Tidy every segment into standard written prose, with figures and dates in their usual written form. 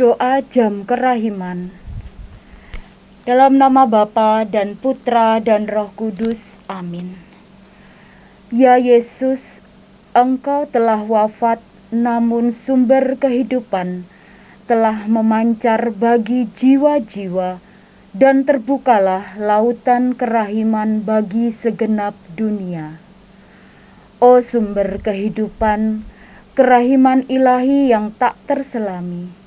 Doa Jam Kerahiman. Dalam nama Bapa dan Putra dan Roh Kudus. Amin. Ya Yesus, Engkau telah wafat, namun sumber kehidupan telah memancar bagi jiwa-jiwa, dan terbukalah lautan kerahiman bagi segenap dunia. O sumber kehidupan, kerahiman ilahi yang tak terselami,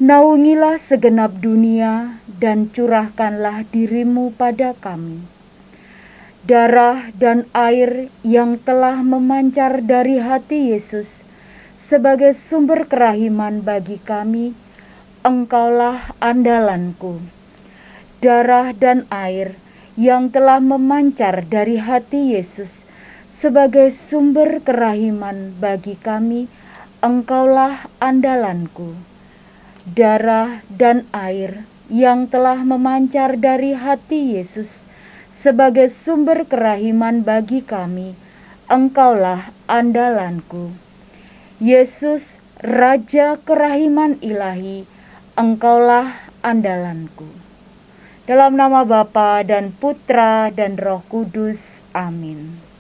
naungilah segenap dunia dan curahkanlah dirimu pada kami. Darah dan air yang telah memancar dari hati Yesus sebagai sumber kerahiman bagi kami, Engkaulah andalanku. Darah dan air yang telah memancar dari hati Yesus sebagai sumber kerahiman bagi kami, Engkaulah andalanku. Darah dan air yang telah memancar dari hati Yesus sebagai sumber kerahiman bagi kami, Engkaulah andalanku. Yesus, Raja kerahiman ilahi, Engkaulah andalanku. Dalam nama Bapa dan Putra dan Roh Kudus. Amin.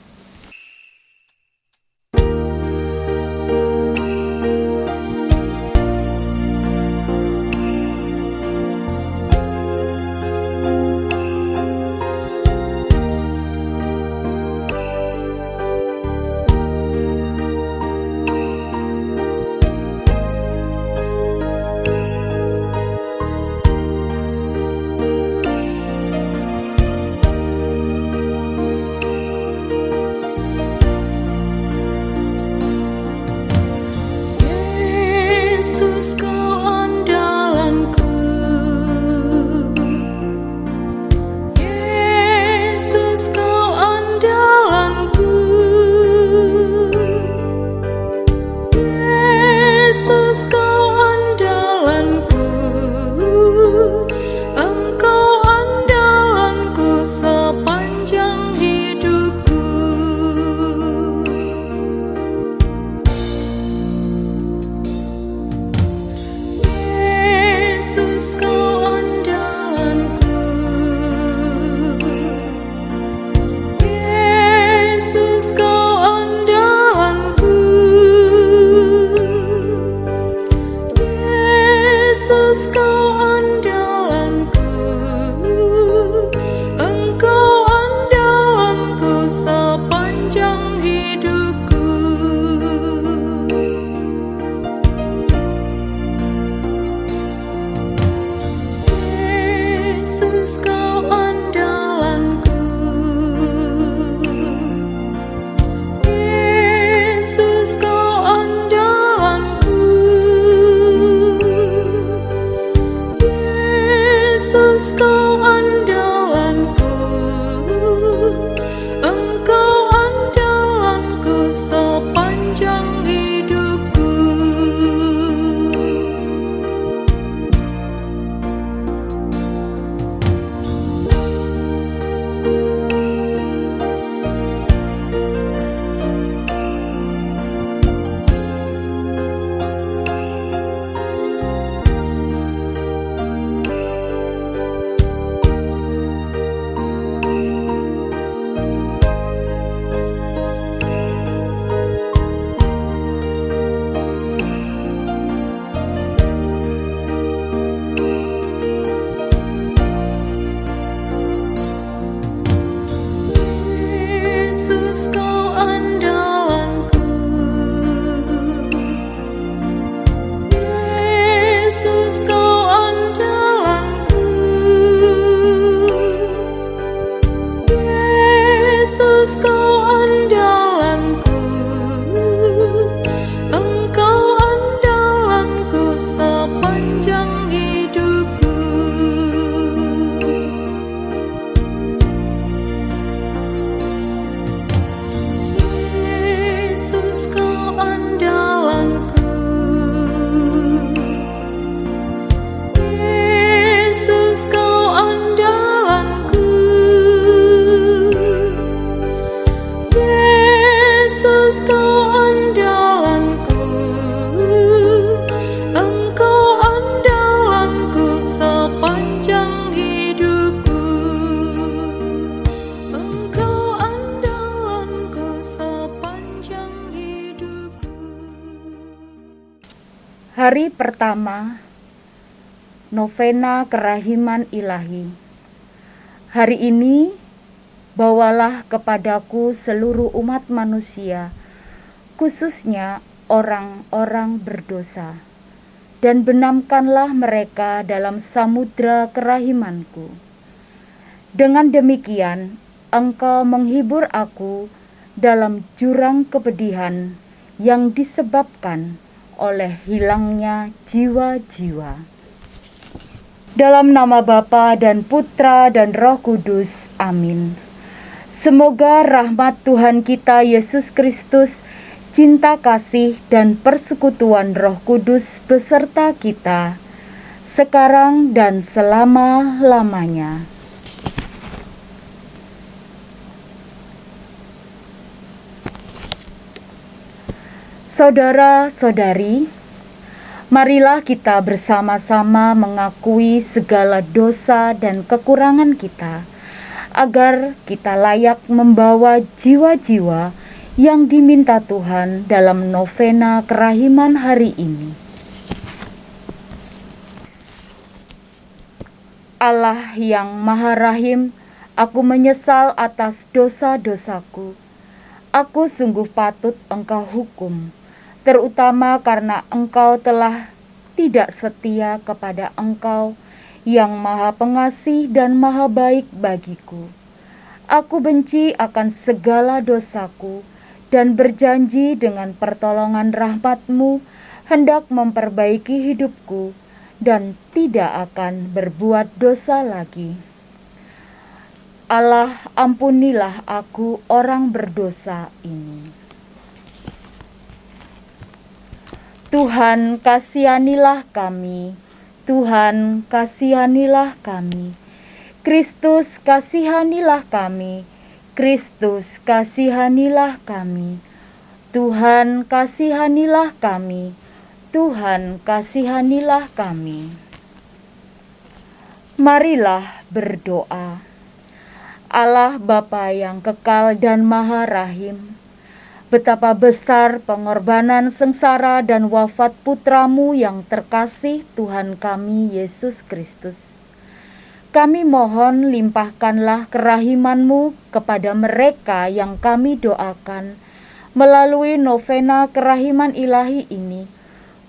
Hari pertama, Novena Kerahiman Ilahi. Hari ini, bawalah kepadaku seluruh umat manusia, khususnya orang-orang berdosa, dan benamkanlah mereka dalam samudra kerahimanku. Dengan demikian, Engkau menghibur aku dalam jurang kepedihan yang disebabkan oleh hilangnya jiwa-jiwa. Dalam nama Bapa dan Putra dan Roh Kudus, amin. Semoga rahmat Tuhan kita Yesus Kristus, cinta kasih dan persekutuan Roh Kudus beserta kita, sekarang dan selama-lamanya. Saudara-saudari, marilah kita bersama-sama mengakui segala dosa dan kekurangan kita, agar kita layak membawa jiwa-jiwa yang diminta Tuhan dalam novena kerahiman hari ini. Allah yang Maha Rahim, aku menyesal atas dosa-dosaku. Aku sungguh patut Engkau hukum, terutama karena Engkau telah tidak setia kepada Engkau yang Maha Pengasih dan Maha Baik bagiku. Aku benci akan segala dosaku dan berjanji dengan pertolongan rahmat-Mu hendak memperbaiki hidupku dan tidak akan berbuat dosa lagi. Allah, ampunilah aku orang berdosa ini. Tuhan, kasihanilah kami. Tuhan, kasihanilah kami. Kristus, kasihanilah kami. Kristus, kasihanilah kami. Tuhan, kasihanilah kami. Tuhan, kasihanilah kami. Marilah berdoa. Allah Bapa yang kekal dan Maha Rahim, betapa besar pengorbanan sengsara dan wafat putra-Mu yang terkasih Tuhan kami Yesus Kristus. Kami mohon limpahkanlah kerahiman-Mu kepada mereka yang kami doakan melalui novena kerahiman ilahi ini,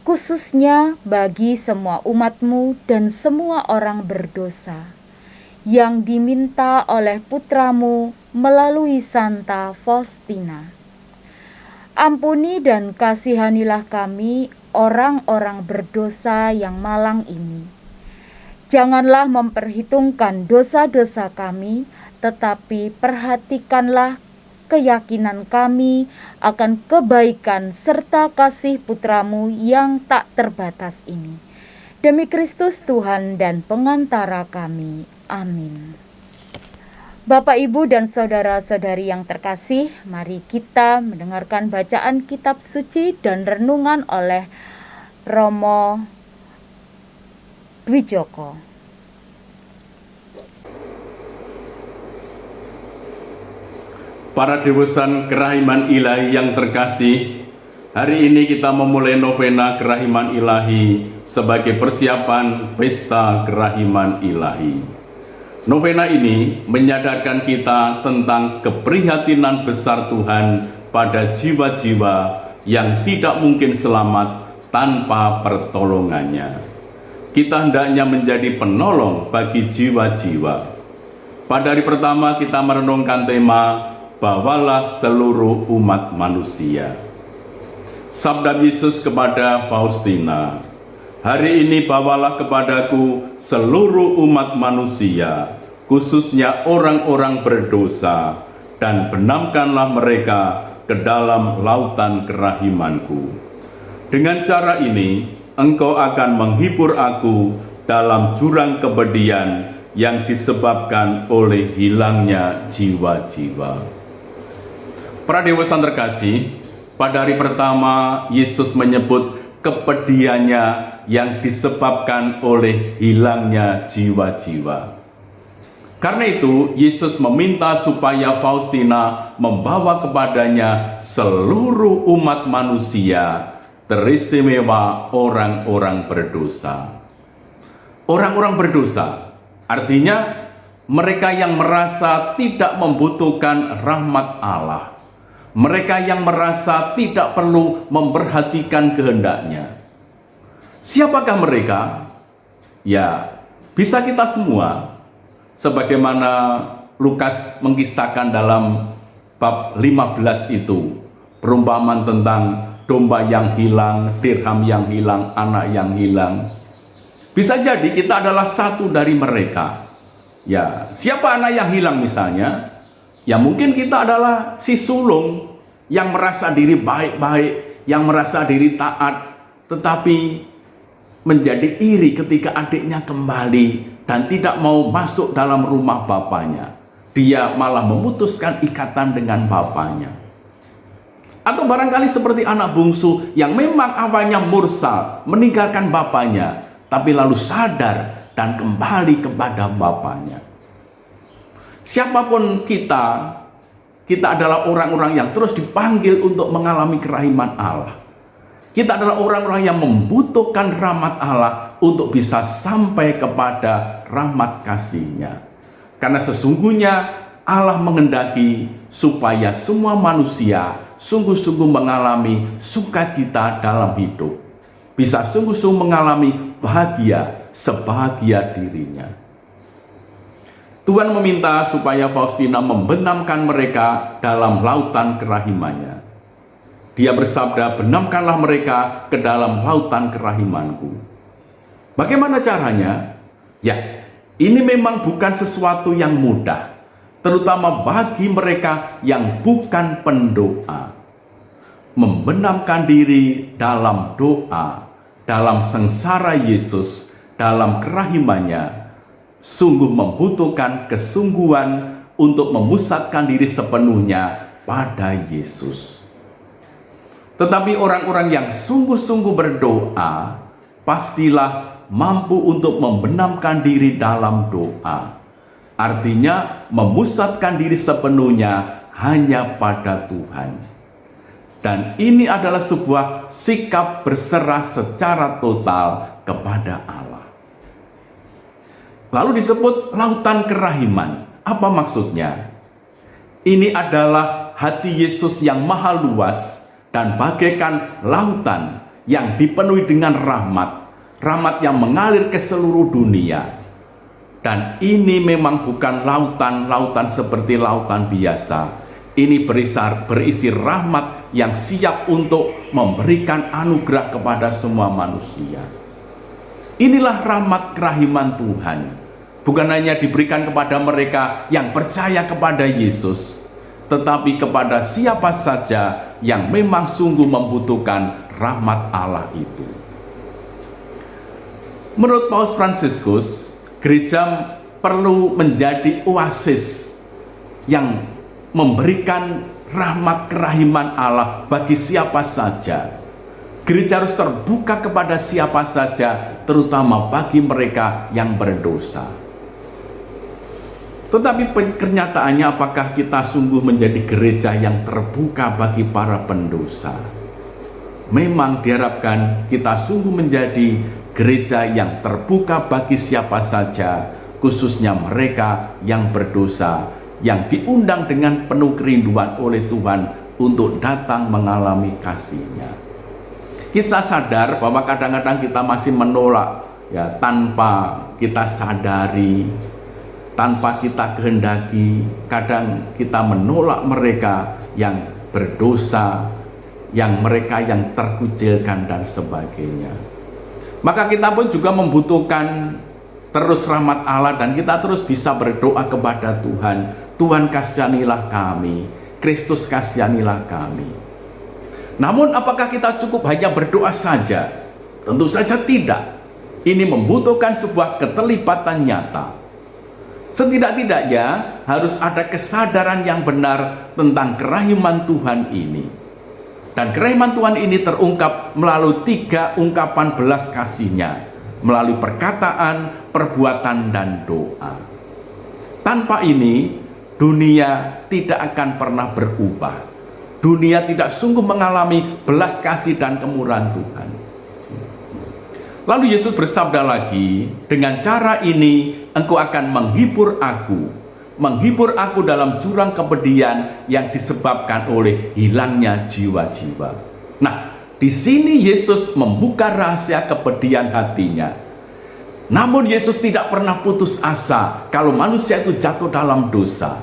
khususnya bagi semua umat-Mu dan semua orang berdosa yang diminta oleh putra-Mu melalui Santa Faustina. Ampuni dan kasihanilah kami, orang-orang berdosa yang malang ini. Janganlah memperhitungkan dosa-dosa kami, tetapi perhatikanlah keyakinan kami akan kebaikan serta kasih putra-Mu yang tak terbatas ini. Demi Kristus Tuhan dan pengantara kami. Amin. Bapak, Ibu, dan saudara-saudari yang terkasih, mari kita mendengarkan bacaan kitab suci dan renungan oleh Romo Wijoko. Para dewasan kerahiman ilahi yang terkasih, hari ini kita memulai novena kerahiman ilahi sebagai persiapan pesta kerahiman ilahi. Novena ini menyadarkan kita tentang keprihatinan besar Tuhan pada jiwa-jiwa yang tidak mungkin selamat tanpa pertolongannya. Kita hendaknya menjadi penolong bagi jiwa-jiwa. Pada hari pertama kita merenungkan tema, bawalah seluruh umat manusia. Sabda Yesus kepada Faustina, hari ini bawalah kepadaku seluruh umat manusia, khususnya orang-orang berdosa, dan benamkanlah mereka ke dalam lautan kerahimanku. Dengan cara ini, engkau akan menghibur aku dalam jurang kepedihan yang disebabkan oleh hilangnya jiwa-jiwa. Para dewasan terkasih, pada hari pertama Yesus menyebut kepedihannya yang disebabkan oleh hilangnya jiwa-jiwa. Karena itu, Yesus meminta supaya Faustina membawa kepadanya seluruh umat manusia, teristimewa orang-orang berdosa. Orang-orang berdosa artinya mereka yang merasa tidak membutuhkan rahmat Allah. Mereka yang merasa tidak perlu memperhatikan kehendaknya. Siapakah mereka? Ya, bisa kita semua. Sebagaimana Lukas mengisahkan dalam bab 15 itu. Perumpamaan tentang domba yang hilang, dirham yang hilang, anak yang hilang. Bisa jadi kita adalah satu dari mereka. Ya, siapa anak yang hilang misalnya? Ya mungkin kita adalah si sulung yang merasa diri baik-baik, yang merasa diri taat, tetapi menjadi iri ketika adiknya kembali dan tidak mau masuk dalam rumah bapaknya. Dia malah memutuskan ikatan dengan bapaknya. Atau barangkali seperti anak bungsu yang memang awalnya mursal, meninggalkan bapaknya, tapi lalu sadar dan kembali kepada bapaknya. Siapapun kita adalah orang-orang yang terus dipanggil untuk mengalami kerahiman Allah. Kita adalah orang-orang yang membutuhkan rahmat Allah untuk bisa sampai kepada rahmat kasih-Nya. Karena sesungguhnya Allah menghendaki supaya semua manusia sungguh-sungguh mengalami sukacita dalam hidup. Bisa sungguh-sungguh mengalami bahagia sebahagia dirinya. Tuhan meminta supaya Faustina membenamkan mereka dalam lautan kerahimannya. Dia bersabda, benamkanlah mereka ke dalam lautan kerahimanku. Bagaimana caranya? Ya, ini memang bukan sesuatu yang mudah, terutama bagi mereka yang bukan pendoa. Membenamkan diri dalam doa, dalam sengsara Yesus, dalam kerahimannya, sungguh membutuhkan kesungguhan untuk memusatkan diri sepenuhnya pada Yesus. Tetapi orang-orang yang sungguh-sungguh berdoa, pastilah mampu untuk membenamkan diri dalam doa. Artinya memusatkan diri sepenuhnya hanya pada Tuhan. Dan ini adalah sebuah sikap berserah secara total kepada Allah. Lalu disebut lautan kerahiman. Apa maksudnya? Ini adalah hati Yesus yang maha luas dan bagaikan lautan yang dipenuhi dengan rahmat. Rahmat yang mengalir ke seluruh dunia. Dan ini memang bukan lautan seperti lautan biasa. Ini berisi rahmat yang siap untuk memberikan anugerah kepada semua manusia. Inilah rahmat kerahiman Tuhan. Bukan hanya diberikan kepada mereka yang percaya kepada Yesus, tetapi kepada siapa saja yang memang sungguh membutuhkan rahmat Allah itu. Menurut Paus Fransiskus, gereja perlu menjadi oasis yang memberikan rahmat kerahiman Allah bagi siapa saja. Gereja harus terbuka kepada siapa saja, terutama bagi mereka yang berdosa. Tetapi kenyataannya, apakah kita sungguh menjadi gereja yang terbuka bagi para pendosa? Memang diharapkan kita sungguh menjadi gereja yang terbuka bagi siapa saja, khususnya mereka yang berdosa, yang diundang dengan penuh kerinduan oleh Tuhan untuk datang mengalami kasih-Nya. Kita sadar bahwa kadang-kadang kita masih menolak, ya, tanpa kita sadari, tanpa kita kehendaki. Kadang kita menolak mereka yang berdosa, yang mereka yang terkucilkan dan sebagainya. Maka kita pun juga membutuhkan terus rahmat Allah, dan kita terus bisa berdoa kepada Tuhan. Tuhan, kasihanilah kami, Kristus kasihanilah kami. Namun apakah kita cukup hanya berdoa saja? Tentu saja tidak. Ini membutuhkan sebuah keterlibatan nyata. Setidak-tidaknya harus ada kesadaran yang benar tentang kerahiman Tuhan ini. Dan kerahiman Tuhan ini terungkap melalui 3 ungkapan belas kasih-Nya, melalui perkataan, perbuatan, dan doa. Tanpa ini, dunia tidak akan pernah berubah. dunia tidak sungguh mengalami belas kasih dan kemurahan Tuhan. Lalu Yesus bersabda lagi, dengan cara ini engkau akan menghibur aku dalam jurang kepedihan yang disebabkan oleh hilangnya jiwa-jiwa. Nah, di sini Yesus membuka rahasia kepedihan hatinya. Namun Yesus tidak pernah putus asa kalau manusia itu jatuh dalam dosa.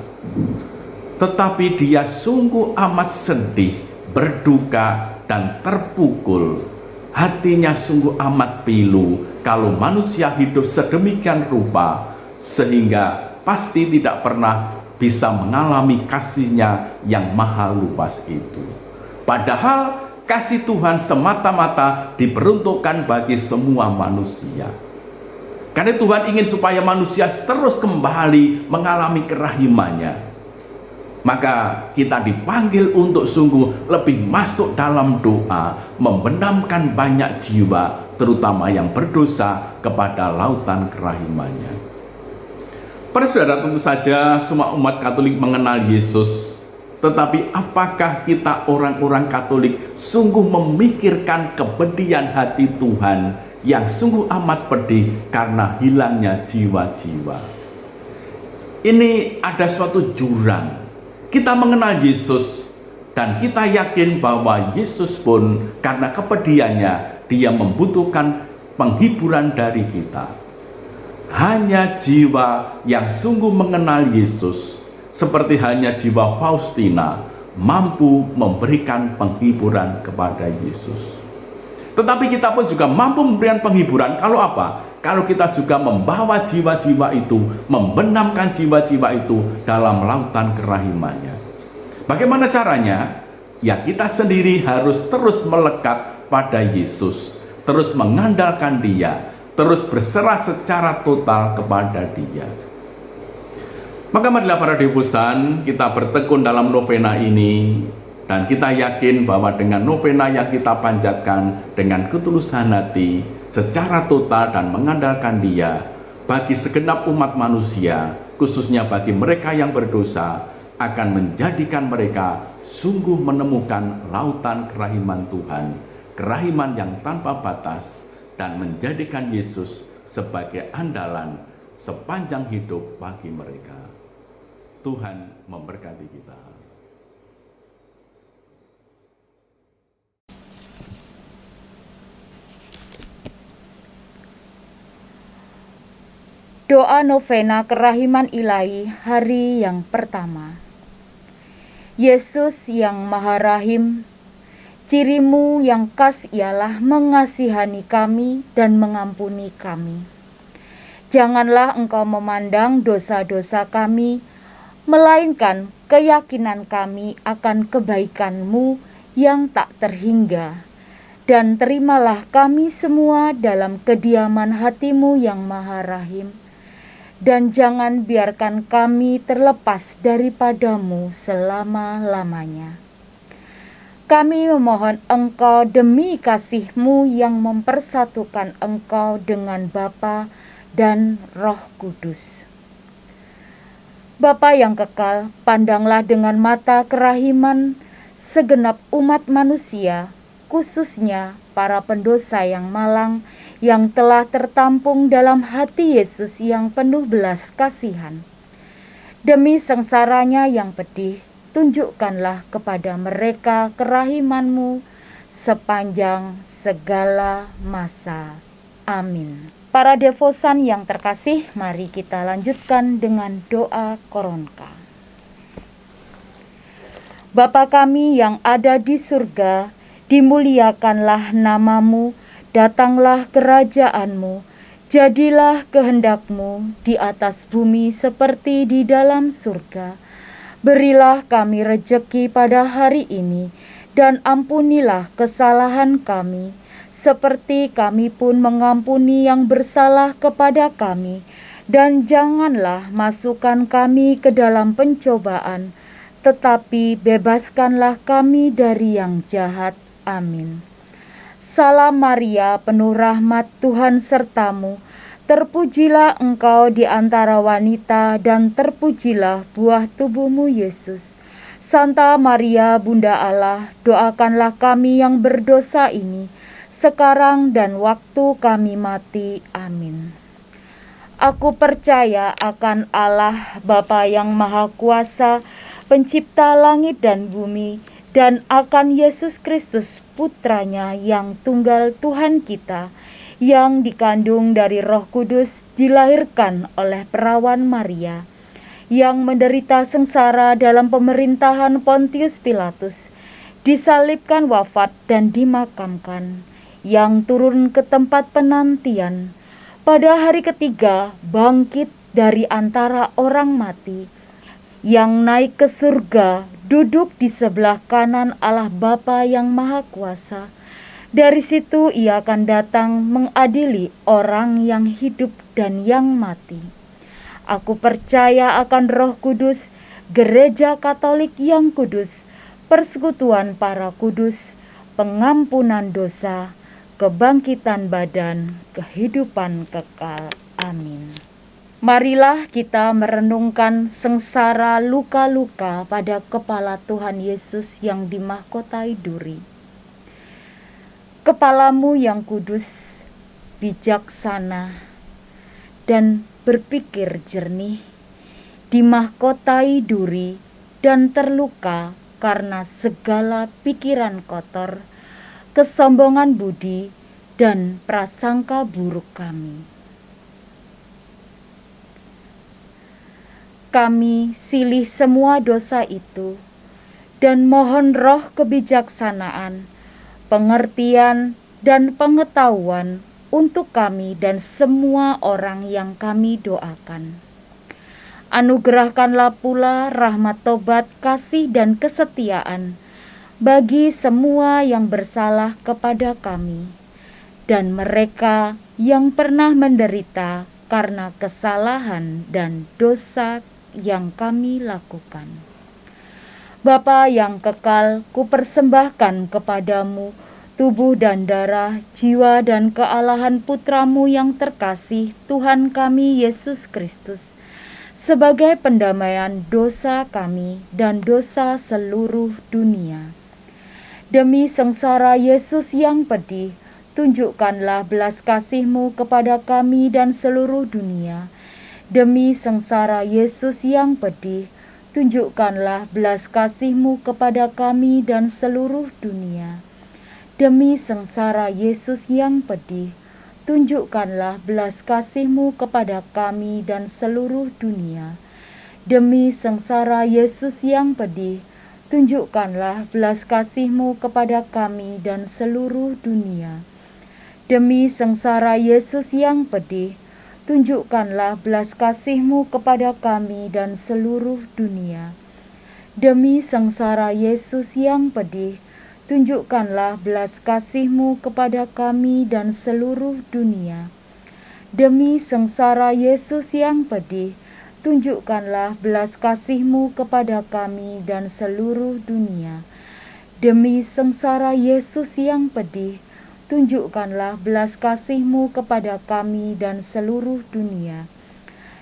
Tetapi dia sungguh amat sedih, berduka, dan terpukul. Hatinya sungguh amat pilu kalau manusia hidup sedemikian rupa, sehingga pasti tidak pernah bisa mengalami kasih-Nya yang maha luas itu. Padahal kasih Tuhan semata-mata diperuntukkan bagi semua manusia. Karena Tuhan ingin supaya manusia terus kembali mengalami kerahimannya. Maka kita dipanggil untuk sungguh lebih masuk dalam doa, membenamkan banyak jiwa, terutama yang berdosa, kepada lautan kerahimannya. Para saudara, tentu saja semua umat Katolik mengenal Yesus. Tetapi apakah kita orang-orang Katolik sungguh memikirkan kepedihan hati Tuhan yang sungguh amat pedih karena hilangnya jiwa-jiwa? Ini ada suatu jurang. Kita mengenal Yesus dan kita yakin bahwa Yesus pun karena kepedihannya dia membutuhkan penghiburan dari kita. Hanya jiwa yang sungguh mengenal Yesus, seperti halnya jiwa Faustina, mampu memberikan penghiburan kepada Yesus. Tetapi kita pun juga mampu memberikan penghiburan kalau apa? Kalau kita juga membawa jiwa-jiwa itu, membenamkan jiwa-jiwa itu dalam lautan kerahimannya. Bagaimana caranya? Ya, kita sendiri harus terus melekat pada Yesus, terus mengandalkan Dia, terus berserah secara total kepada Dia. Maka marilah para devosan, kita bertekun dalam novena ini, dan kita yakin bahwa dengan novena yang kita panjatkan dengan ketulusan hati, secara total dan mengandalkan Dia, bagi segenap umat manusia, khususnya bagi mereka yang berdosa, akan menjadikan mereka sungguh menemukan lautan kerahiman Tuhan, kerahiman yang tanpa batas, dan menjadikan Yesus sebagai andalan sepanjang hidup bagi mereka. Tuhan memberkati kita. Doa novena kerahiman ilahi hari yang pertama. Yesus yang Maha Rahim, cirimu yang khas ialah mengasihani kami dan mengampuni kami. Janganlah Engkau memandang dosa-dosa kami, melainkan keyakinan kami akan kebaikan-Mu yang tak terhingga. Dan terimalah kami semua dalam kediaman hati-Mu yang Maha Rahim. Dan jangan biarkan kami terlepas daripada-Mu selama-lamanya. Kami memohon Engkau demi kasih-Mu yang mempersatukan Engkau dengan Bapa dan Roh Kudus. Bapa yang kekal, pandanglah dengan mata kerahiman segenap umat manusia, khususnya para pendosa yang malang, yang telah tertampung dalam hati Yesus yang penuh belas kasihan. Demi sengsaranya yang pedih, tunjukkanlah kepada mereka kerahiman-Mu sepanjang segala masa. Amin. Para devosan yang terkasih, mari kita lanjutkan dengan doa koronka. Bapa kami yang ada di surga, dimuliakanlah nama-Mu, datanglah kerajaan-Mu, jadilah kehendak-Mu di atas bumi seperti di dalam surga. Berilah kami rejeki pada hari ini, dan ampunilah kesalahan kami, seperti kami pun mengampuni yang bersalah kepada kami. Dan janganlah masukkan kami ke dalam pencobaan, tetapi bebaskanlah kami dari yang jahat. Amin. Salam Maria, penuh rahmat, Tuhan sertamu. Terpujilah engkau di antara wanita, dan terpujilah buah tubuhmu Yesus. Santa Maria Bunda Allah, doakanlah kami yang berdosa ini, sekarang dan waktu kami mati. Amin. Aku percaya akan Allah Bapa yang Maha Kuasa, pencipta langit dan bumi, dan akan Yesus Kristus putranya yang tunggal Tuhan kita, yang dikandung dari Roh Kudus, dilahirkan oleh perawan Maria, yang menderita sengsara dalam pemerintahan Pontius Pilatus, disalibkan, wafat, dan dimakamkan, yang turun ke tempat penantian, pada hari ketiga bangkit dari antara orang mati, yang naik ke surga, duduk di sebelah kanan Allah Bapa yang Maha Kuasa. Dari situ ia akan datang mengadili orang yang hidup dan yang mati. Aku percaya akan Roh Kudus, Gereja Katolik yang kudus, persekutuan para kudus, pengampunan dosa, kebangkitan badan, kehidupan kekal. Amin. Marilah kita merenungkan sengsara luka-luka pada kepala Tuhan Yesus yang dimahkotai duri. Kepalamu yang kudus, bijaksana, dan berpikir jernih, dimahkotai duri dan terluka karena segala pikiran kotor, kesombongan budi, dan prasangka buruk kami. Kami silih semua dosa itu, dan mohon roh kebijaksanaan, pengertian, dan pengetahuan untuk kami dan semua orang yang kami doakan. Anugerahkanlah pula rahmat tobat, kasih, dan kesetiaan bagi semua yang bersalah kepada kami, dan mereka yang pernah menderita karena kesalahan dan dosa yang kami lakukan. Bapa yang kekal, kupersembahkan kepadamu tubuh dan darah, jiwa dan kealahan Putramu yang terkasih, Tuhan kami Yesus Kristus, sebagai pendamaian dosa kami dan dosa seluruh dunia. Demi sengsara Yesus yang pedih, tunjukkanlah belas kasih-Mu kepada kami dan seluruh dunia. Demi sengsara Yesus yang pedih, tunjukkanlah belas kasih-Mu kepada kami dan seluruh dunia. Demi sengsara Yesus yang pedih, tunjukkanlah belas kasih-Mu kepada kami dan seluruh dunia. Demi sengsara Yesus yang pedih, tunjukkanlah belas kasih-Mu kepada kami dan seluruh dunia. Demi sengsara Yesus yang pedih, tunjukkanlah belas kasih-Mu kepada kami dan seluruh dunia. Demi sengsara Yesus yang pedih, tunjukkanlah belas kasih-Mu kepada kami dan seluruh dunia. Demi sengsara Yesus yang pedih, tunjukkanlah belas kasih-Mu kepada kami dan seluruh dunia. Demi sengsara Yesus yang pedih, tunjukkanlah belas kasih-Mu kepada kami dan seluruh dunia.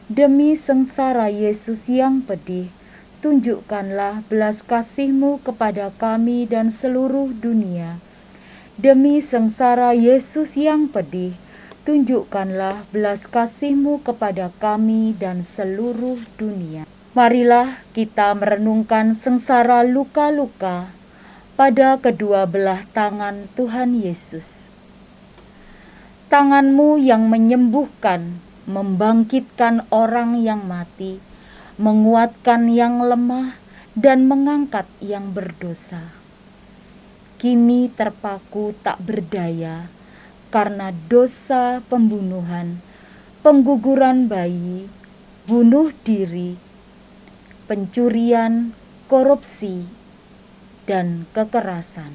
Demi sengsara Yesus yang pedih, tunjukkanlah belas kasih-Mu kepada kami dan seluruh dunia. Demi sengsara Yesus yang pedih, tunjukkanlah belas kasih-Mu kepada kami dan seluruh dunia. Marilah kita merenungkan sengsara luka-luka pada kedua belah tangan Tuhan Yesus. Tangan-Mu yang menyembuhkan, membangkitkan orang yang mati, menguatkan yang lemah, dan mengangkat yang berdosa. Kini terpaku tak berdaya karena dosa pembunuhan, pengguguran bayi, bunuh diri, pencurian, korupsi, dan kekerasan.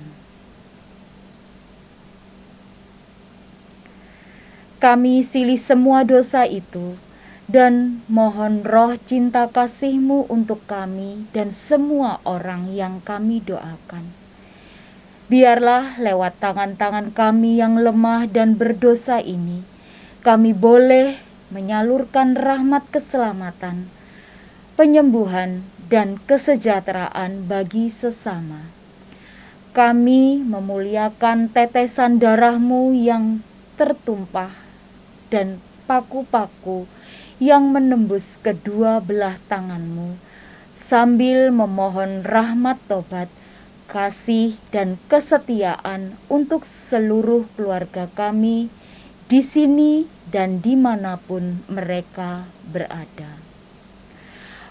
Kami silih semua dosa itu, dan mohon roh cinta kasih-Mu untuk kami dan semua orang yang kami doakan. Biarlah lewat tangan-tangan kami yang lemah dan berdosa ini, kami boleh menyalurkan rahmat keselamatan, penyembuhan, dan kesejahteraan bagi sesama. Kami memuliakan tetesan darah-Mu yang tertumpah dan paku-paku yang menembus kedua belah tangan-Mu, sambil memohon rahmat tobat, kasih, dan kesetiaan untuk seluruh keluarga kami di sini dan dimanapun mereka berada.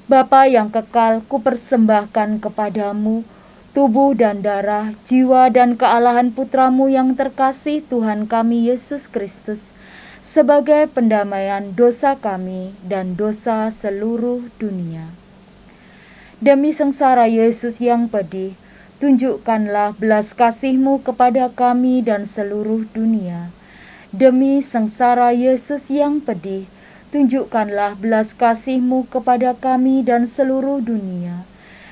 Bapa yang kekal, kupersembahkan kepadamu tubuh dan darah, jiwa dan kealahan Putra-Mu yang terkasih, Tuhan kami Yesus Kristus, sebagai pendamaian dosa kami dan dosa seluruh dunia. Demi sengsara Yesus yang pedih, tunjukkanlah belas kasih-Mu kepada kami dan seluruh dunia. Demi sengsara Yesus yang pedih, tunjukkanlah belas kasih-Mu kepada kami dan seluruh dunia.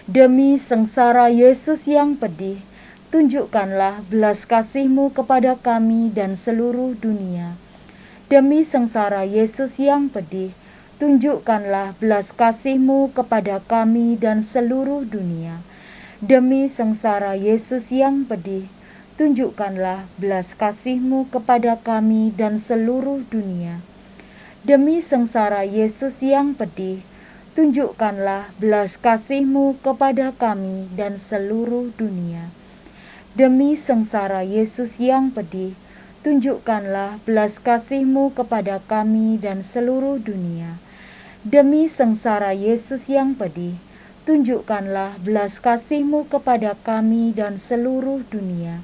Demi sengsara Yesus yang pedih, tunjukkanlah belas kasih-Mu kepada kami dan seluruh dunia. Demi sengsara Yesus yang pedih, tunjukkanlah belas kasih-Mu kepada kami dan seluruh dunia. Demi sengsara Yesus yang pedih, tunjukkanlah belas kasih-Mu kepada kami dan seluruh dunia. Demi sengsara Yesus yang pedih, tunjukkanlah belas kasih-Mu kepada kami dan seluruh dunia. Demi sengsara Yesus yang pedih, tunjukkanlah belas kasih-Mu kepada kami dan seluruh dunia. Demi sengsara Yesus yang pedih, tunjukkanlah belas kasih-Mu kepada kami dan seluruh dunia.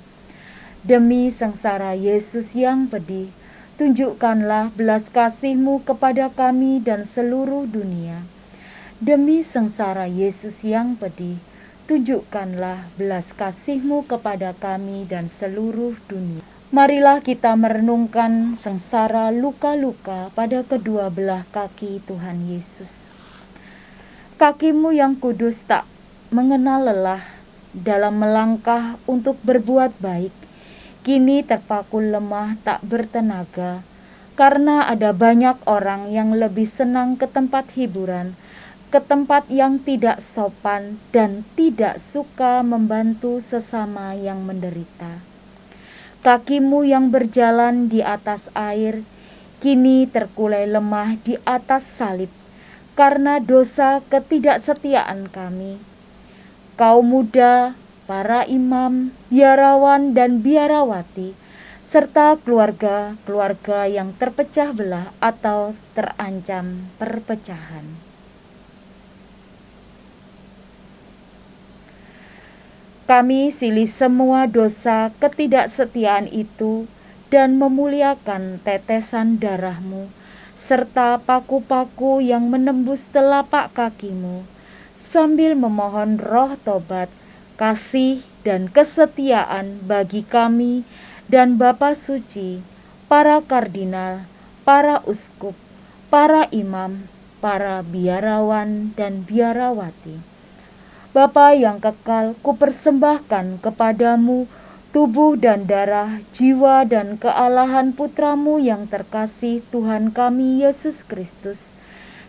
Demi sengsara Yesus yang pedih, tunjukkanlah belas kasih-Mu kepada kami dan seluruh dunia. Demi sengsara Yesus yang pedih, tunjukkanlah belas kasih-Mu kepada kami dan seluruh dunia. Marilah kita merenungkan sengsara luka-luka pada kedua belah kaki Tuhan Yesus. Kaki-Mu yang kudus tak mengenal lelah dalam melangkah untuk berbuat baik, kini terpaku lemah tak bertenaga, karena ada banyak orang yang lebih senang ke tempat hiburan, ke tempat yang tidak sopan dan tidak suka membantu sesama yang menderita. Kaki-Mu yang berjalan di atas air, kini terkulai lemah di atas salib, karena dosa ketidaksetiaan kami. Kaum muda, para imam, biarawan dan biarawati, serta keluarga-keluarga yang terpecah belah atau terancam perpecahan. Kami silih semua dosa ketidaksetiaan itu dan memuliakan tetesan darah-Mu, serta paku-paku yang menembus telapak kaki-Mu, sambil memohon roh tobat, kasih, dan kesetiaan bagi kami dan Bapa Suci, para kardinal, para uskup, para imam, para biarawan dan biarawati. Bapa yang kekal, kupersembahkan kepadamu tubuh dan darah, jiwa dan kealahan Putra-Mu yang terkasih, Tuhan kami Yesus Kristus,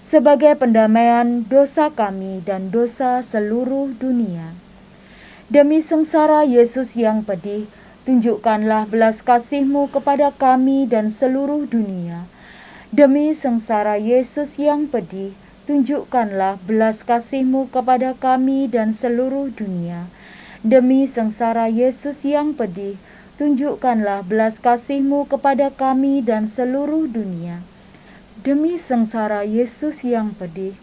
sebagai pendamaian dosa kami dan dosa seluruh dunia. Demi sengsara Yesus yang pedih, tunjukkanlah belas kasih-Mu kepada kami dan seluruh dunia. Demi sengsara Yesus yang pedih, tunjukkanlah belas kasih-Mu kepada kami dan seluruh dunia. Demi sengsara Yesus yang pedih, tunjukkanlah belas kasih-Mu kepada kami dan seluruh dunia. Demi sengsara Yesus yang pedih,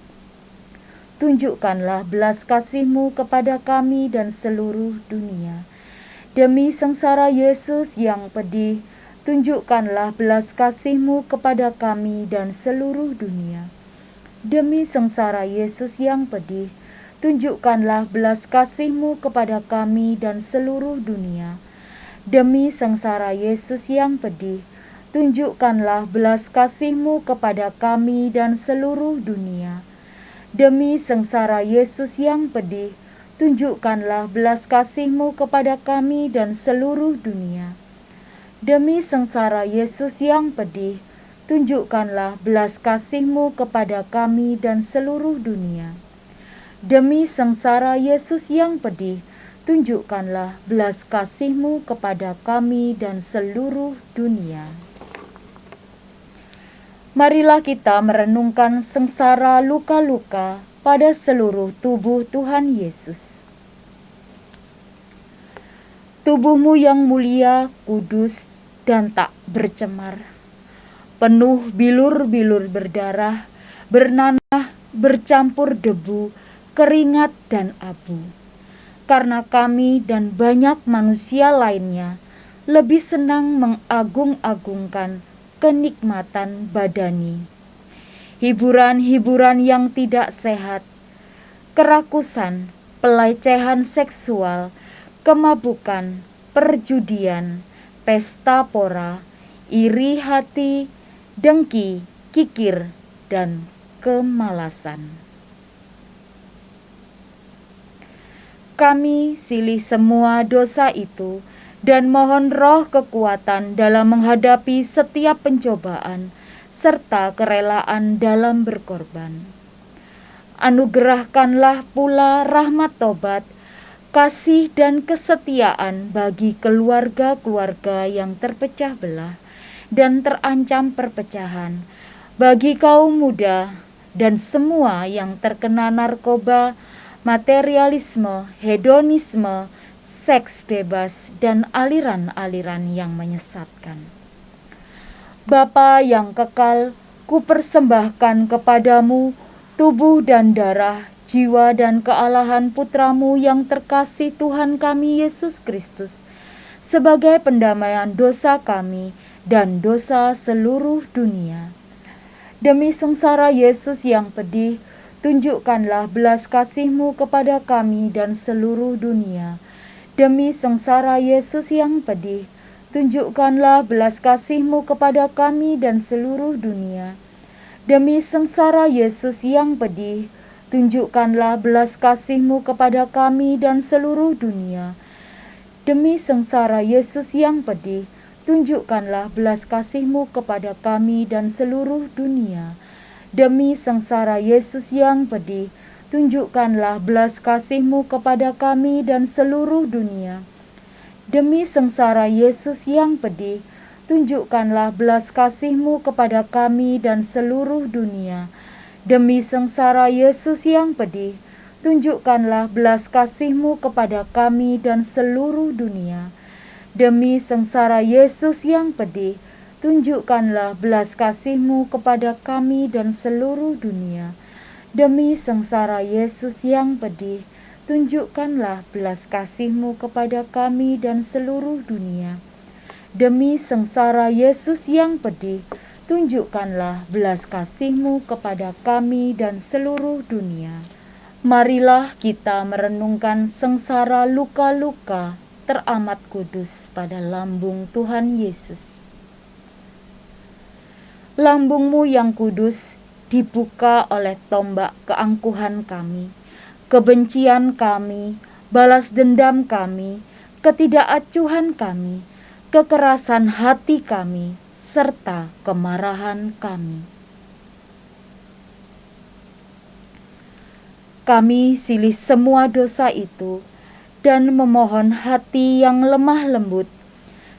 tunjukkanlah belas kasih-Mu kepada kami dan seluruh dunia. Demi sengsara Yesus yang pedih, tunjukkanlah belas kasih-Mu kepada kami dan seluruh dunia. Demi sengsara Yesus yang pedih, tunjukkanlah belas kasih-Mu kepada kami dan seluruh dunia. Demi sengsara Yesus yang pedih, tunjukkanlah belas kasih-Mu kepada kami dan seluruh dunia. Demi sengsara Yesus yang pedih, tunjukkanlah belas kasih-Mu kepada kami dan seluruh dunia. Demi sengsara Yesus yang pedih, tunjukkanlah belas kasih-Mu kepada kami dan seluruh dunia. Demi sengsara Yesus yang pedih, tunjukkanlah belas kasih-Mu kepada kami dan seluruh dunia. Marilah kita merenungkan sengsara luka-luka pada seluruh tubuh Tuhan Yesus. Tubuh-Mu yang mulia, kudus, dan tak bercemar, penuh bilur-bilur berdarah, bernanah, bercampur debu, keringat, dan abu. Karena kami dan banyak manusia lainnya lebih senang mengagung-agungkan kenikmatan badani, hiburan-hiburan yang tidak sehat, kerakusan, pelecehan seksual, kemabukan, perjudian, pesta pora, iri hati, dengki, kikir, dan kemalasan. Kami silih semua dosa itu dan mohon roh kekuatan dalam menghadapi setiap pencobaan serta kerelaan dalam berkorban. Anugerahkanlah pula rahmat tobat, kasih dan kesetiaan bagi keluarga-keluarga yang terpecah belah dan terancam perpecahan, bagi kaum muda dan semua yang terkena narkoba, materialisme, hedonisme, seks bebas, dan aliran-aliran yang menyesatkan. Bapa yang kekal, kupersembahkan kepadamu tubuh dan darah, jiwa dan kealahan Putra-Mu yang terkasih Tuhan kami Yesus Kristus, sebagai pendamaian dosa kami dan dosa seluruh dunia. Demi sengsara Yesus yang pedih, tunjukkanlah belas kasih-Mu kepada kami dan seluruh dunia. Demi sengsara Yesus yang pedih, tunjukkanlah belas kasih-Mu kepada kami dan seluruh dunia. Demi sengsara Yesus yang pedih, tunjukkanlah belas kasih-Mu kepada kami dan seluruh dunia. Demi sengsara Yesus yang pedih, tunjukkanlah belas kasih-Mu kepada kami dan seluruh dunia. Demi sengsara Yesus yang pedih, tunjukkanlah belas kasih-Mu kepada kami dan seluruh dunia. Demi sengsara Yesus yang pedih, tunjukkanlah belas kasih-Mu kepada kami dan seluruh dunia. Demi sengsara Yesus yang pedih, tunjukkanlah belas kasih-Mu kepada kami dan seluruh dunia. Demi sengsara Yesus yang pedih, tunjukkanlah belas kasih-Mu kepada kami dan seluruh dunia. Demi sengsara Yesus yang pedih, tunjukkanlah belas kasih-Mu kepada kami dan seluruh dunia. Demi sengsara Yesus yang pedih, tunjukkanlah belas kasih-Mu kepada kami dan seluruh dunia. Marilah kita merenungkan sengsara luka-luka teramat kudus pada lambung Tuhan Yesus. Lambung-Mu yang kudus dibuka oleh tombak keangkuhan kami, kebencian kami, balas dendam kami, ketidakacuhan kami, kekerasan hati kami, serta kemarahan kami. Kami silih semua dosa itu dan memohon hati yang lemah lembut,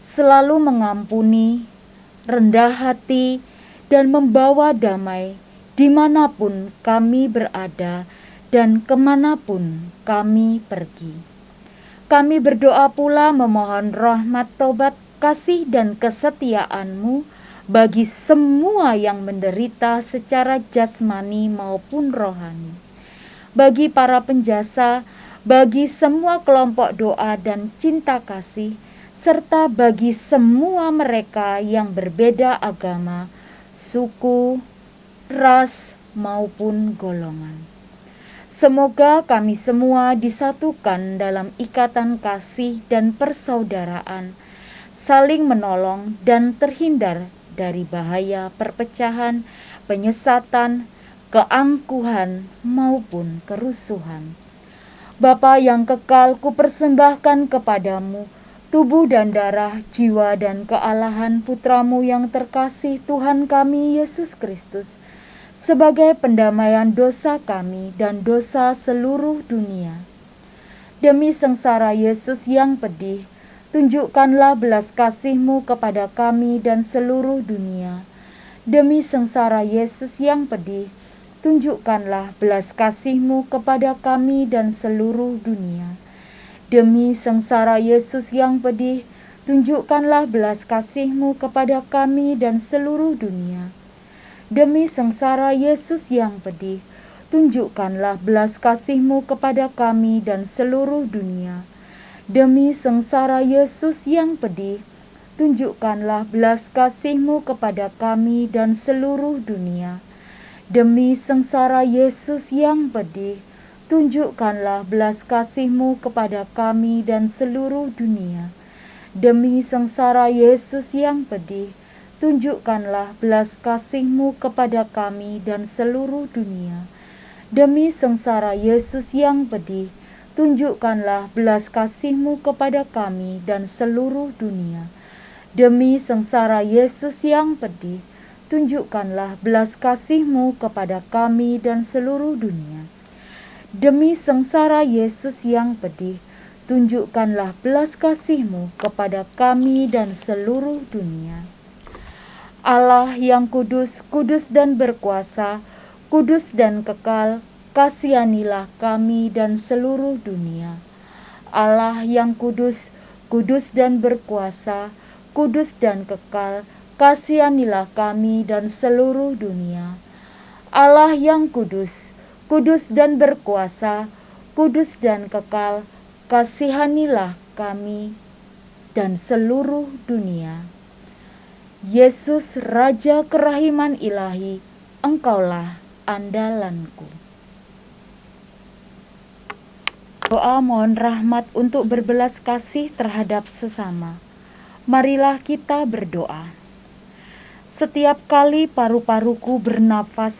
selalu mengampuni, rendah hati, dan membawa damai dimanapun kami berada dan kemanapun kami pergi. Kami berdoa pula memohon rahmat tobat, kasih dan kesetiaan-Mu bagi semua yang menderita secara jasmani maupun rohani, bagi para penjasa, bagi semua kelompok doa dan cinta kasih, serta bagi semua mereka yang berbeda agama, suku, ras, maupun golongan. Semoga kami semua disatukan dalam ikatan kasih dan persaudaraan, saling menolong dan terhindar dari bahaya perpecahan, penyesatan, keangkuhan, maupun kerusuhan. Bapa yang kekal, kupersembahkan kepadamu tubuh dan darah, jiwa dan kealahan Putra-Mu yang terkasih Tuhan kami Yesus Kristus, sebagai pendamaian dosa kami dan dosa seluruh dunia. Demi sengsara Yesus yang pedih, tunjukkanlah belas kasih-Mu kepada kami dan seluruh dunia. Demi sengsara Yesus yang pedih, tunjukkanlah belas kasih-Mu kepada kami dan seluruh dunia. Demi sengsara Yesus yang pedih, tunjukkanlah belas kasih-Mu kepada kami dan seluruh dunia. Demi sengsara Yesus yang pedih, tunjukkanlah belas kasih-Mu kepada kami dan seluruh dunia. Demi sengsara Yesus yang pedih, tunjukkanlah belas kasih-Mu kepada kami dan seluruh dunia. Demi sengsara Yesus yang pedih, tunjukkanlah belas kasih-Mu kepada kami dan seluruh dunia. Demi sengsara Yesus yang pedih, tunjukkanlah belas kasih-Mu kepada kami dan seluruh dunia. Demi sengsara Yesus yang pedih, tunjukkanlah belas kasih-Mu kepada kami dan seluruh dunia. Demi sengsara Yesus yang pedih, tunjukkanlah belas kasih-Mu kepada kami dan seluruh dunia. Demi sengsara Yesus yang pedih, tunjukkanlah belas kasih-Mu kepada kami dan seluruh dunia. Allah yang kudus, kudus dan berkuasa, kudus dan kekal, kasihanilah kami dan seluruh dunia. Allah yang kudus, kudus dan berkuasa, kudus dan kekal, kasihanilah kami dan seluruh dunia. Allah yang kudus, kudus dan berkuasa, kudus dan kekal, kasihanilah kami dan seluruh dunia. Yesus, Raja kerahiman ilahi, Engkaulah andalanku. Doa mohon rahmat untuk berbelas kasih terhadap sesama. Marilah kita berdoa. Setiap kali paru-paruku bernafas,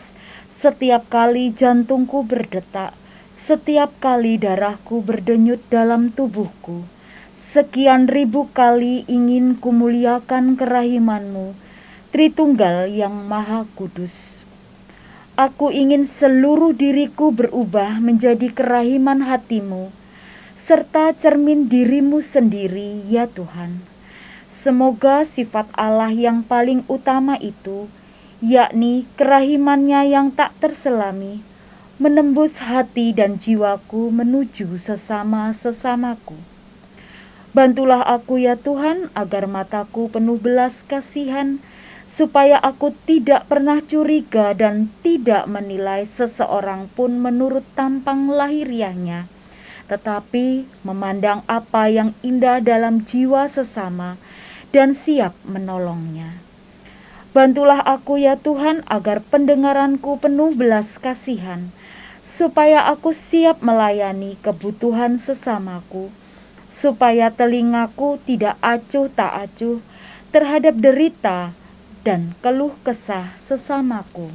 setiap kali jantungku berdetak, setiap kali darahku berdenyut dalam tubuhku, sekian ribu kali ingin kumuliakan kerahiman-Mu, Tritunggal yang Maha Kudus. Aku ingin seluruh diriku berubah menjadi kerahiman hati-Mu, serta cermin diri-Mu sendiri, ya Tuhan. Semoga sifat Allah yang paling utama itu, yakni kerahiman-Nya yang tak terselami, menembus hati dan jiwaku menuju sesama-sesamaku. Bantulah aku ya Tuhan, agar mataku penuh belas kasihan, supaya aku tidak pernah curiga dan tidak menilai seseorang pun menurut tampang lahiriahnya, tetapi memandang apa yang indah dalam jiwa sesama dan siap menolongnya. Bantulah aku ya Tuhan, agar pendengaranku penuh belas kasihan, supaya aku siap melayani kebutuhan sesamaku, supaya telingaku tidak acuh tak acuh terhadap derita dan keluh kesah sesamaku.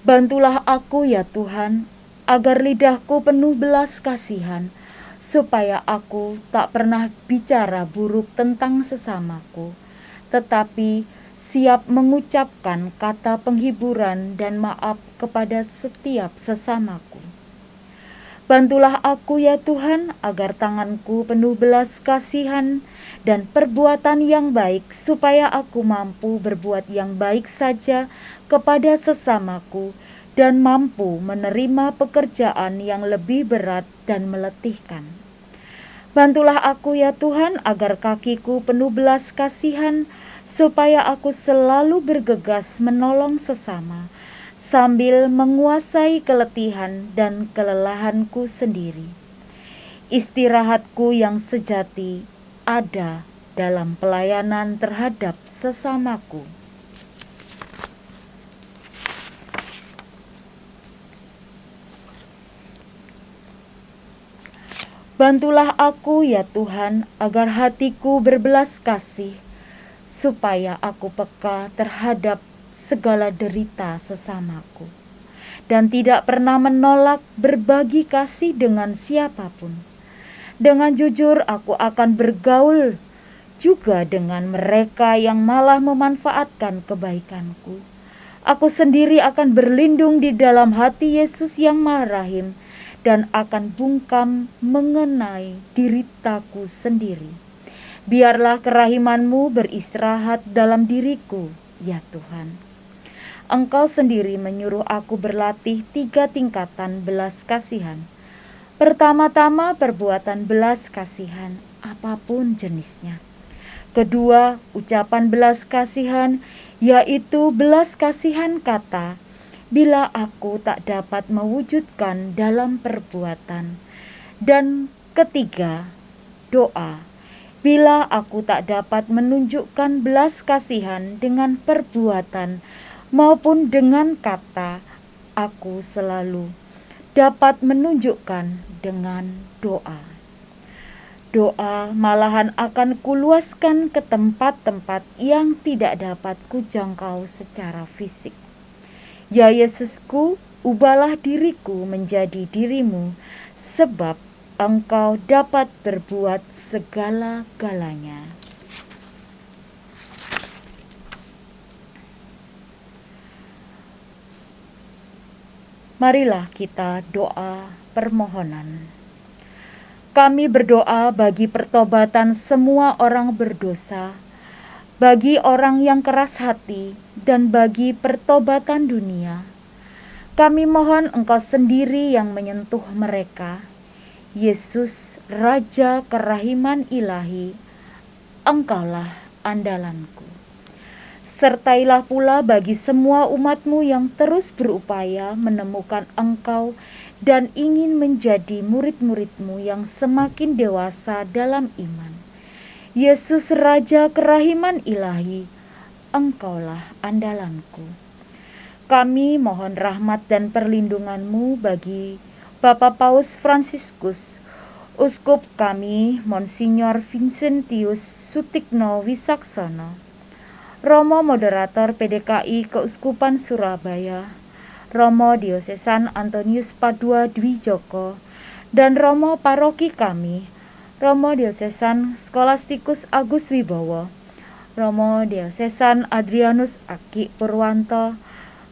Bantulah aku ya Tuhan, agar lidahku penuh belas kasihan, supaya aku tak pernah bicara buruk tentang sesamaku, tetapi siap mengucapkan kata penghiburan dan maaf kepada setiap sesamaku. Bantulah aku ya Tuhan, agar tanganku penuh belas kasihan dan perbuatan yang baik, supaya aku mampu berbuat yang baik saja kepada sesamaku dan mampu menerima pekerjaan yang lebih berat dan meletihkan. Bantulah aku ya Tuhan, agar kakiku penuh belas kasihan, supaya aku selalu bergegas menolong sesama, sambil menguasai keletihan dan kelelahanku sendiri. Istirahatku yang sejati ada dalam pelayanan terhadap sesamaku. Bantulah aku ya Tuhan, agar hatiku berbelas kasih, supaya aku peka terhadap segala derita sesamaku, dan tidak pernah menolak berbagi kasih dengan siapapun. Dengan jujur aku akan bergaul juga dengan mereka yang malah memanfaatkan kebaikanku. Aku sendiri akan berlindung di dalam hati Yesus yang Maha Rahim dan akan bungkam mengenai deritaku sendiri. Biarlah kerahimanmu beristirahat dalam diriku, ya Tuhan. Engkau sendiri menyuruh aku berlatih 3 tingkatan belas kasihan. Pertama-tama perbuatan belas kasihan, apapun jenisnya. Kedua, ucapan belas kasihan, yaitu belas kasihan kata, bila aku tak dapat mewujudkan dalam perbuatan. Dan ketiga, doa, bila aku tak dapat menunjukkan belas kasihan dengan perbuatan maupun dengan kata, aku selalu dapat menunjukkan dengan doa. Doa malahan akan kuluaskan ke tempat-tempat yang tidak dapat kujangkau secara fisik. Ya Yesusku, ubahlah diriku menjadi dirimu, sebab Engkau dapat berbuat segala-galanya. Marilah kita doa permohonan. Kami berdoa bagi pertobatan semua orang berdosa, bagi orang yang keras hati, dan bagi pertobatan dunia. Kami mohon Engkau sendiri yang menyentuh mereka. Yesus, Raja kerahiman ilahi, Engkaulah andalanku. Sertailah pula bagi semua umat-Mu yang terus berupaya menemukan Engkau dan ingin menjadi murid-murid-Mu yang semakin dewasa dalam iman. Yesus, Raja kerahiman ilahi, Engkaulah andalanku. Kami mohon rahmat dan perlindungan-Mu bagi Bapak Paus Fransiskus, Uskup kami Monsinyur Vincentius Sutikno Wisaksono, Romo Moderator PDKI Keuskupan Surabaya, Romo Diosesan Antonius Padua Dwi Joko, dan Romo Paroki kami, Romo Diosesan Skolastikus Agus Wibowo, Romo Diosesan Adrianus Aki Purwanto,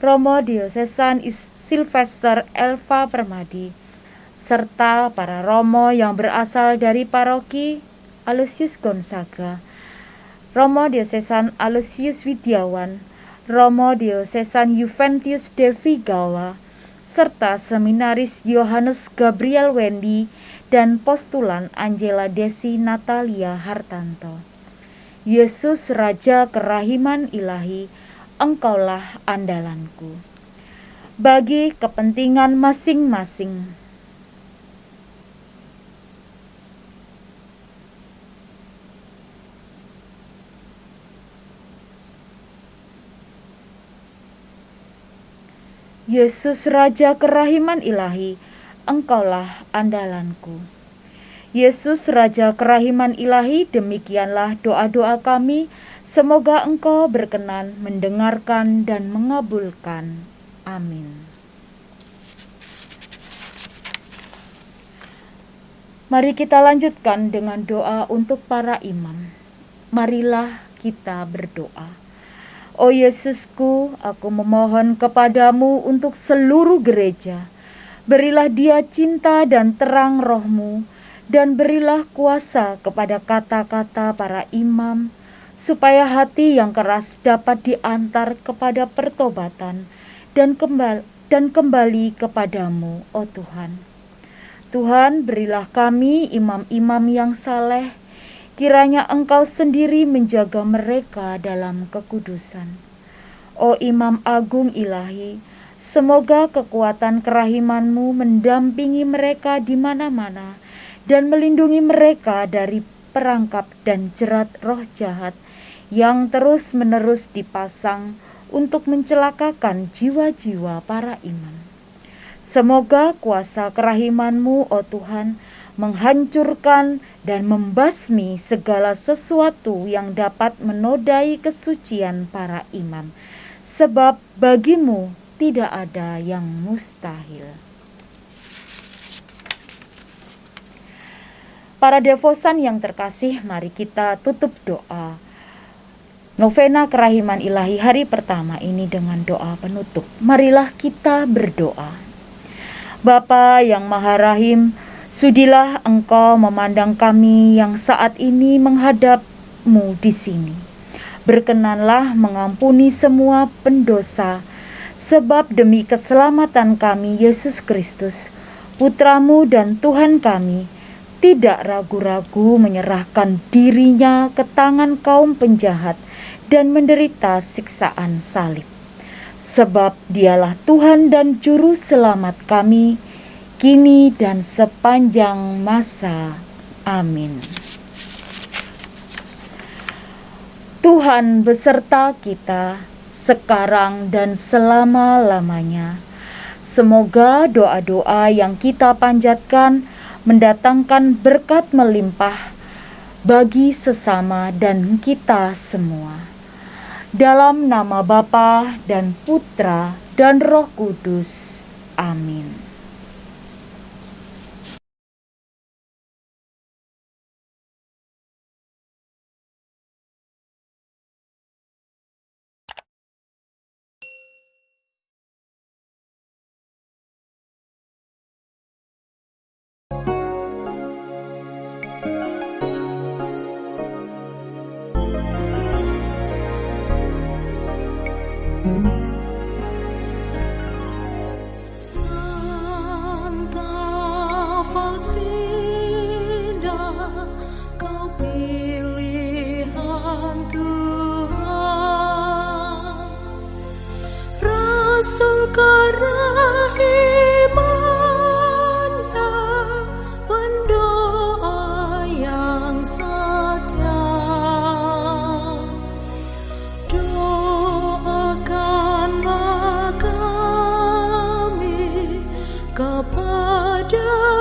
Romo Diosesan Silvester Elva Permadi, serta para Romo yang berasal dari Paroki Aloysius Gonzaga, Romo Diosesan Aloysius Widiawan, Romo Diosesan Juventius Devi Gawa, serta Seminaris Yohanes Gabriel Wendi dan Postulan Angela Desi Natalia Hartanto. Yesus, Raja kerahiman ilahi, Engkaulah andalanku. Bagi kepentingan masing-masing. Yesus, Raja kerahiman ilahi, Engkaulah andalanku. Yesus, Raja kerahiman ilahi, demikianlah doa-doa kami. Semoga Engkau berkenan mendengarkan dan mengabulkan. Amin. Mari kita lanjutkan dengan doa untuk para imam. Marilah kita berdoa. O Yesusku, aku memohon kepadamu untuk seluruh gereja. Berilah dia cinta dan terang roh-Mu, dan berilah kuasa kepada kata-kata para imam, supaya hati yang keras dapat diantar kepada pertobatan dan kembali kepadamu, oh Tuhan. Tuhan, berilah kami imam-imam yang saleh, kiranya Engkau sendiri menjaga mereka dalam kekudusan. Oh Imam Agung Ilahi, semoga kekuatan kerahiman-Mu mendampingi mereka di mana-mana dan melindungi mereka dari perangkap dan jerat roh jahat yang terus-menerus dipasang untuk mencelakakan jiwa-jiwa para imam. Semoga kuasa kerahiman-Mu, oh Tuhan, menghancurkan dan membasmi segala sesuatu yang dapat menodai kesucian para imam, sebab bagi-Mu tidak ada yang mustahil. Para devosan yang terkasih, mari kita tutup doa Novena Kerahiman Ilahi hari pertama ini dengan doa penutup. Marilah kita berdoa. Bapa yang Maha Rahim, sudilah Engkau memandang kami yang saat ini menghadap-Mu di sini. Berkenanlah mengampuni semua pendosa, sebab demi keselamatan kami Yesus Kristus, Putra-Mu dan Tuhan kami, tidak ragu-ragu menyerahkan dirinya ke tangan kaum penjahat dan menderita siksaan salib. Sebab Dialah Tuhan dan Juru Selamat kami, kini dan sepanjang masa. Amin. Tuhan beserta kita, sekarang dan selama-lamanya. Semoga doa-doa yang kita panjatkan mendatangkan berkat melimpah bagi sesama dan kita semua. Dalam nama Bapa dan Putra dan Roh Kudus. Amin. Santa Faustina, Kau pilihan Tuhan, Rasul kerahimannya, pendoa yang setia. Doakanlah kami kepada